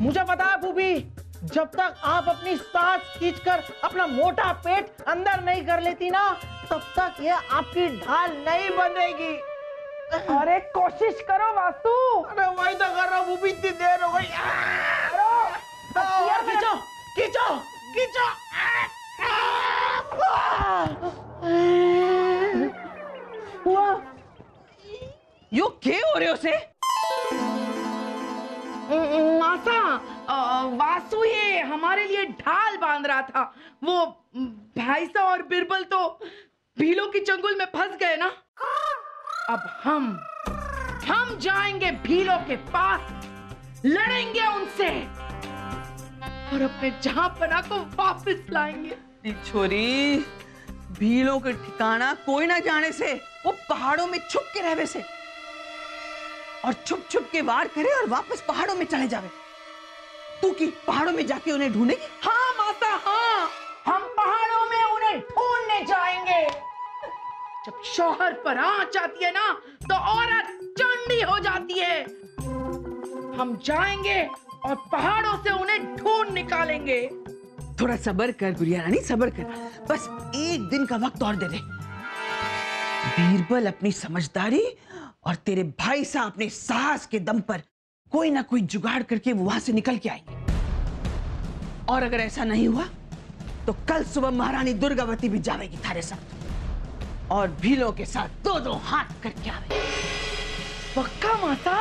मुझे पता है फूफी, जब तक आप अपनी सांस खींचकर अपना मोटा पेट अंदर नहीं कर लेती ना, तब तक ये आपकी ढाल नहीं बनेगी। अरे कोशिश करो वासु। अरे वही तो कर रहा हूँ फूफी, इतनी देर हो गई। खींचो खींचो खींचो। हुआ यो क्या हो रहे हो से? मासा, वासु ये हमारे लिए ढाल बांध रहा था। वो भाईसा और बिरबल तो भीलों की चंगुल में फंस गए ना। अब हम जाएंगे भीलों के पास, लड़ेंगे उनसे और अपने जहांपना को वापस लाएंगे। छोरी, भीलों के ठिकाना कोई ना जाने से वो पहाड़ों में छुप के रहवे से, और छुप छुप के वार करे और वापस पहाड़ों में चले जावे। तू की पहाड़ों में जाके उन्हें ढूंढेगी? हाँ माता, हाँ, हम पहाड़ों में उन्हें ढूंढने जाएंगे। जब शौहर पर आंच आती है ना, तो औरत चंडी हो जाती है। हम जाएंगे और पहाड़ों से उन्हें ढूंढ निकालेंगे। थोड़ा सब्र कर गुड़िया रानी, सब्र कर, बस एक दिन का वक्त और दे दे। बीरबल अपनी समझदारी और तेरे भाई साहब अपने साहस के दम पर कोई ना कोई जुगाड़ करके वो वहां से निकल के आएंगे। और अगर ऐसा नहीं हुआ तो कल सुबह महारानी दुर्गावती भी जाएगी थारे साथ और भीलों के साथ दो दो हाथ करके आवे। पक्का माता?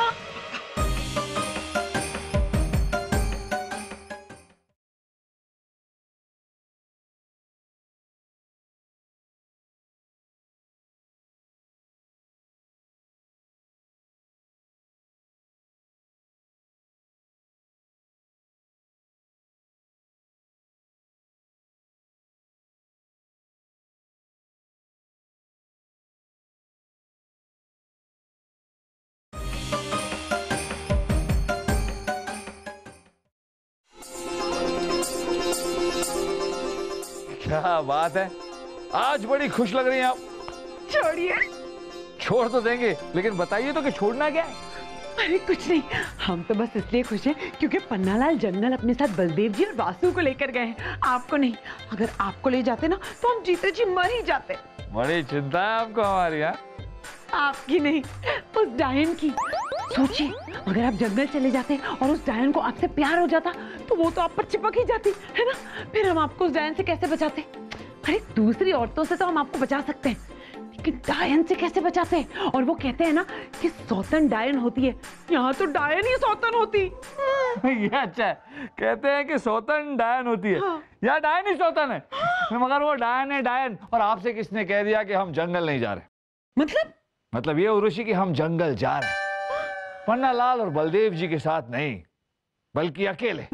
क्या बात है, आज बड़ी खुश लग रही हैं आप। छोड़िए। छोड़ तो देंगे, लेकिन बताइए तो कि छोड़ना क्या है? अरे कुछ नहीं, हम तो बस इसलिए खुश हैं क्योंकि पन्नालाल जंगल अपने साथ बलदेव जी और वासु को लेकर गए हैं, आपको नहीं। अगर आपको ले जाते ना तो हम जीते जी मर ही जाते। बड़ी चिंता है आपको हमारी। यहाँ आपकी नहीं, उस डायन की। सोचिए, अगर आप जंगल चले जाते और उस डायन को आपसे प्यार हो जाता तो वो तो आप पर चिपक ही जाती है ना। फिर हम आपको उस डायन से कैसे बचाते? अरे दूसरी औरतों से तो हम आपको बचा सकते हैं, लेकिन डायन से कैसे बचाते हैं? और वो कहते हैं ना कि सौतन डायन होती है, यहाँ तो डायन ही सौतन होती। ये अच्छा है, कहते हैं कि सौतन डायन होती है। हाँ। या डायन ही सौतन है। मगर वो डायन है डायन। और आपसे किसने कह दिया कि हम जंगल नहीं जा रहे? मतलब ये उर्वशी कि हम जंगल जा रहे हैं, पन्नालाल और बलदेव जी के साथ नहीं, बल्कि अकेले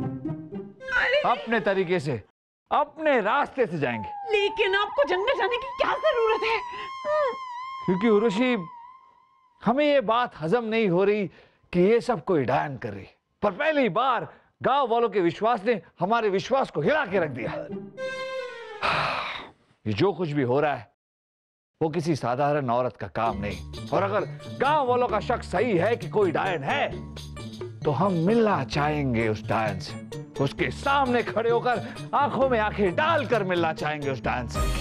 अपने तरीके से अपने रास्ते से जाएंगे। लेकिन आपको जंगल जाने की क्या जरूरत है? क्योंकि उर्वशी, हमें ये बात हजम नहीं हो रही कि ये सब कोई डायन कर रही, पर पहली बार गांव वालों के विश्वास ने हमारे विश्वास को हिला के रख दिया। ये जो कुछ भी हो रहा है वो किसी साधारण औरत का काम नहीं। और अगर गांव वालों का शक सही है कि कोई डायन है, तो हम मिलना चाहेंगे उस डायन से। उसके सामने खड़े होकर आंखों में आंखें डालकर मिलना चाहेंगे उस डायन से।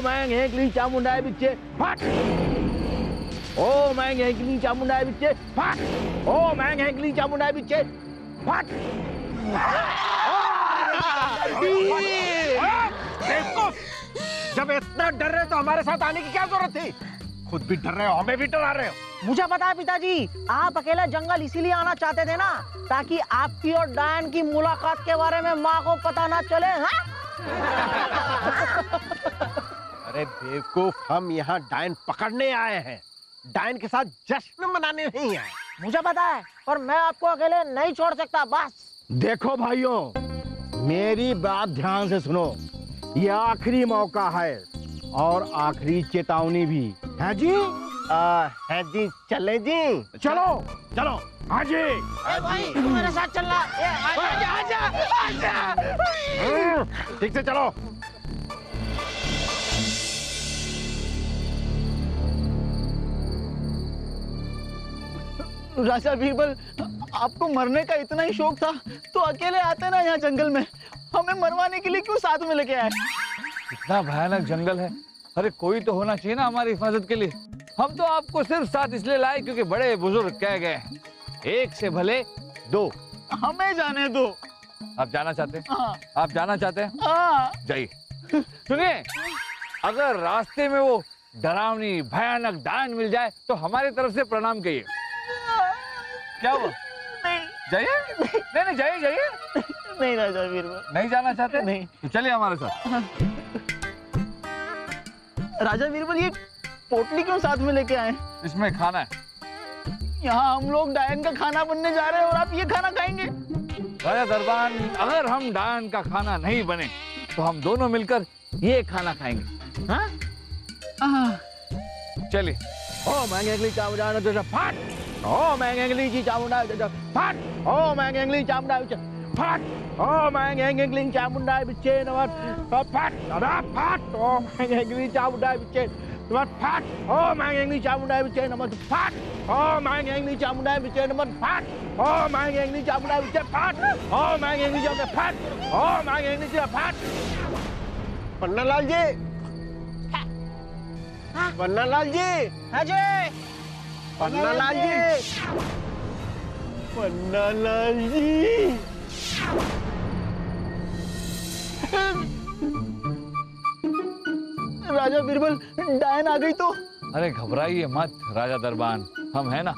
मैं हेंकली चामुंडाए बिच्चे फट। ओ मैं हेंकली चामुंडाए बिच्चे फट। ओ मैं हेंकली चामुंडाए बिच्चे फट। बेवकूफ, जब इतना डर रहे तो हमारे साथ आने की क्या जरूरत थी? खुद भी डर रहे हो, हमें भी डरा रहे हो। मुझे पता है पिताजी, आप अकेला जंगल इसीलिए आना चाहते थे ना, ताकि आपकी और डायन की मुलाकात के बारे में माँ को पता ना चले। हाँ? अरे बेवकूफ, हम यहाँ डायन पकड़ने आए हैं, डायन के साथ जश्न मनाने नहीं आए। मुझे पता है, पर मैं आपको अकेले नहीं छोड़ सकता। बस देखो भाइयों, मेरी बात ध्यान से सुनो, ये आखिरी मौका है और आखिरी चेतावनी भी है जी। है जी, चले जी। चलो चलो। हाँ जी। भाई तू मेरे साथ चल रहा। आजा आजा आजा। ठीक से चलो। राजा बीरबल, आपको मरने का इतना ही शौक था तो अकेले आते ना यहाँ जंगल में, हमें मरवाने के लिए क्यों साथ में लेके आए? इतना भयानक जंगल है, अरे कोई तो होना चाहिए ना हमारी हिफाजत के लिए। हम तो आपको सिर्फ साथ इसलिए लाए क्योंकि बड़े बुजुर्ग कह गए हैं, एक से भले दो। हमें जाने दो। आप जाना चाहते हैं? हाँ। आप जाना चाहते हैं? हाँ। जाइए। सुनिए, अगर रास्ते में वो डरावनी भयानक डायन मिल जाए तो हमारी तरफ से प्रणाम कहिए। क्या हुआ? नहीं जाइए। नहीं नहीं, जाइए जाइए। नहीं राजा बीरबल। नहीं जाना चाहते? नहीं। तो चलिए हमारे साथ। राजा बीरबल, ये पोटली क्यों साथ में लेके आए? इसमें खाना है। यहाँ हम लोग डायन का खाना बनने जा रहे हैं और आप ये खाना खाएंगे? राजा दरबान, अगर हम डायन का खाना नहीं बने तो हम दोनों मिलकर ये खाना खाएंगे। हाँ? चलिए। ओ मैं हेंकली चामुंडाए बिच्चे फट। ओ मैं हेंकली चामुंडाए बिच्चे फट। ओ मैं हेंकली चामुंडाए बिच्चे फट। ओ मैं हेंकली चामुंडाए बिच्चे नमत फट। अरे फट। ओ मैं हेंकली चामुंडाए बिच्चे नमत फट। ओ मैं हेंकली चामुंडाए बिच्चे नमत फट। ओ मैं हेंकली चामुंडाए बिच्चे नमत फट। ओ मैं हेंकली चामुंडाए बिच्चे फट। ओ मैं हेंकली चामुंडाए फट। ओ मैं हेंकली चामुंडाए फट। पन्नालाल जी, पन्नालाल जी। अजय, पन्नालाल जी, पन्नालाल जी। राजा बीरबल, डायन आ गई तो? अरे घबराइए मत राजा दरबान, हम है ना।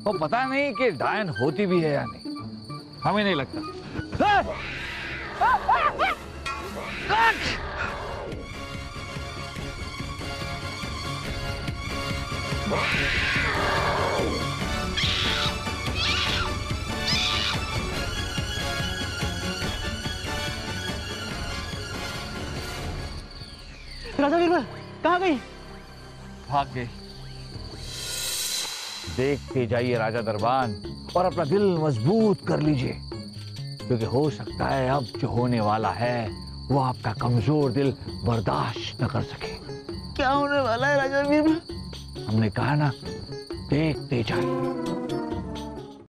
वो पता नहीं कि डायन होती भी है या नहीं, हमें नहीं लगता। राजा बीरबल कहाँ गई? भाग गई। देखते जाइए राजा दरबान और अपना दिल मजबूत कर लीजिए, क्योंकि हो सकता है अब जो होने वाला है वो आपका कमजोर दिल बर्दाश्त न कर सके। क्या होने वाला है राजा बीरबल? हमने कहा ना, देखते जाइए।